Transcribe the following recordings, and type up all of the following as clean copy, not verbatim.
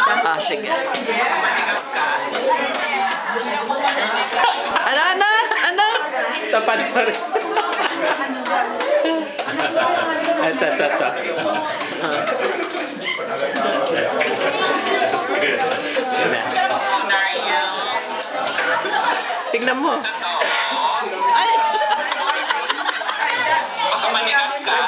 Ah, sige. Ano? Tapat pa rin. Ito. Tingnan mo. Ay! Baka manigas ka.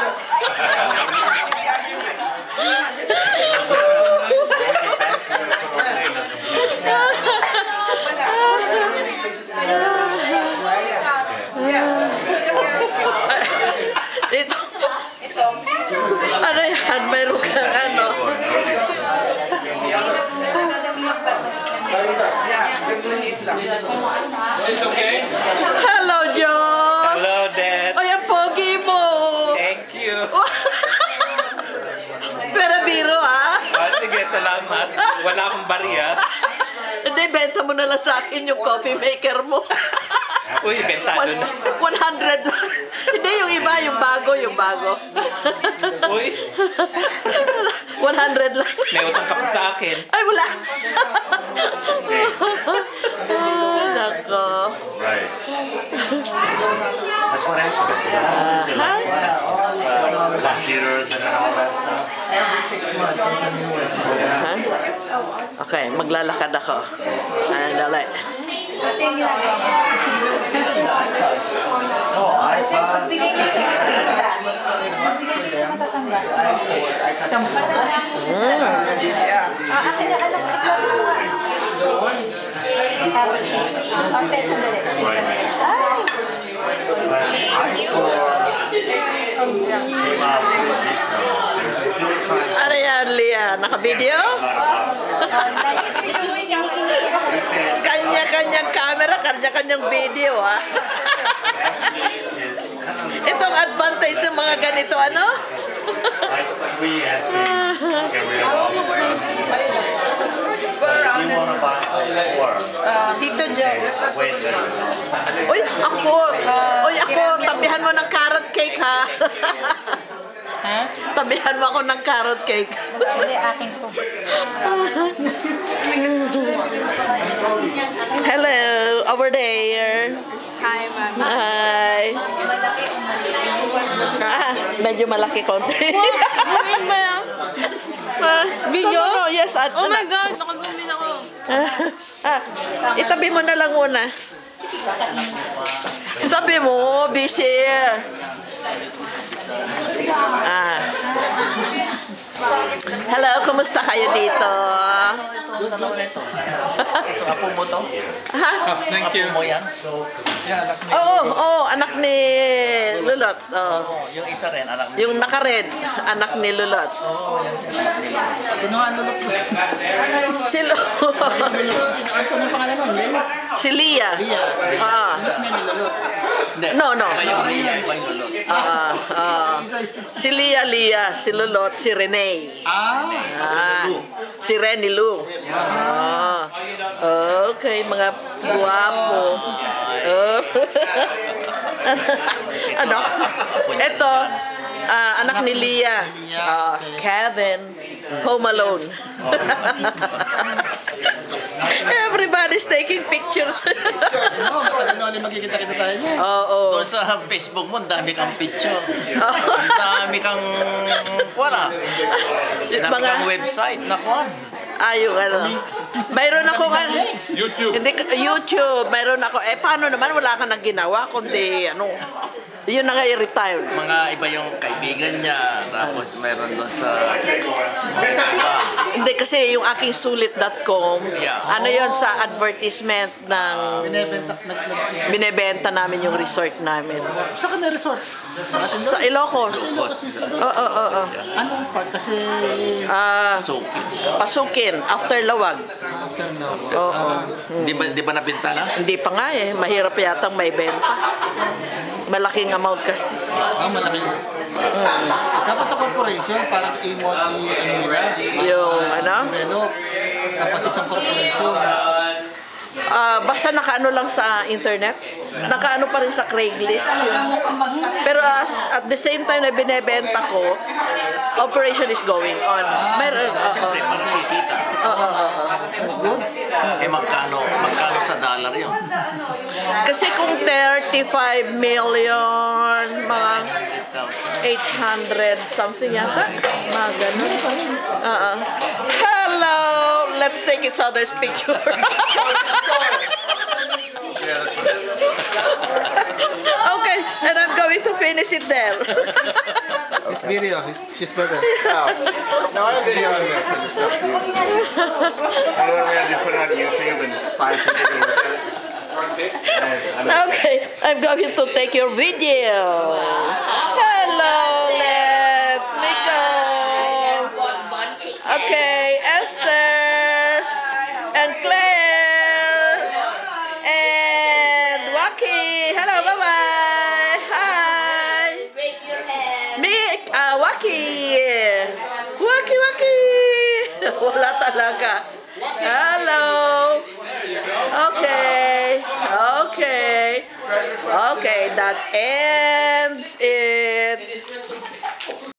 Ito. Ano yan? Mayroon kang ano? It's okay? Hello, Joe! Hello, Dad. Ay, ang pogi mo! Thank you. Pero biro, ah? Sige, salamat. Wala akong bariya. Hindi, benta mo na lang sa akin yung coffee maker mo. Uy, bentado na. 100 lang. Hindi, yung iba, yung bago. Uy, 100 lang. may utang ka pa sa akin. Ay, wala. Ay, nako. Right. That's what happens. Computers and all that stuff. Okay, maglalakad ako. Dali. Oh, iPod. Ano yan, Lia? Naka-video? Kanya-kanyang camera, kanya-kanyang video, ha? Itong advantage sa mga ganito, ano? We asked him to get rid of all the stuff. So if you want to buy more, Tito Joe. wait a minute. Uy, ako, tabihan mo ng carrot cake, ha? Ha? Tabihan mo ako ng carrot cake. Hindi, akin ko. Hello, over there. Hi, ma'am. Hi. Medyo malaki konti. Gumin ba yan? Video? No, yes. Oh my God, nakagumin ako. Itabi mo na lang muna. Itabi mo, busy. Hello, kumusta kayo dito? Ito, apo mo to? Ha? Thank you. Apo mo yan? Oo, anak ni Lulot. Oh. Yung isa rin, anak mo. Yung naka-red, anak ni Lulot. Sino nga lulot ko? Si Lulot. Ano yung pangalan mo? Lilo? Si Lia. Ah. Anak niya ni lulot. Hindi. No. Iba yung Lia, iba yung lulot. Si Lia, si Lulot, si Renee. Si Renny Lou. Okay, mga guwapo. Ano? Ito, anak ni Lia. Kevin. Home Alone. Everybody's taking pictures. Ano, matagal na ulit magkikita-kita tayo niya. Oo. Doon sa Facebook mo, dami kang picture. Dami kang, wala. Dami kang website na kuhan. Yung ano. Mayroon ako YouTube. Hindi, YouTube. Mayroon ako. Paano naman? Wala ka nang ginawa. Kundi, yun na nga i-retire. Mga iba yung kaibigan niya, tapos meron doon sa Hindi, kasi yung aking sulit.com, Yeah. ano yun sa advertisement ng binebenta namin yung resort namin. Saan ka may resort? Sa Ilocos. Oo. Anong part? Kasi Suki. Pasukin, after Lawag. Oo. Di ba nabenta na? Hindi pa nga eh. Mahirap yatang may benta. Malaking amount kasi. Malaki. Dapat sa corporation, parang i-mod nila. Yung ano? Develop. Dapat isang corporation. Basta nakaano lang sa internet. Nakaano pa rin sa Craigslist yun. Pero at the same time na binebenta ko, operation is going on. Meron. Siyempre, para sa ikita. Oo. dollar yun. Kasi kung 35 million, mga 800 something yata. Mga ganun. Hello! Let's take each other's picture. Okay, and I'm going to finish it there. It's video. She's better. No, I have video on this. I just don't use it. I don't know, I just put it on YouTube and 5 people can look at it. Okay, I'm going to take your video. Hello, let's Miko. Okay, Esther and Claire and Waki. Hello, bye-bye. Hi. Waki. Waki. Wala talaga. Hello. Okay. Okay, that ends it.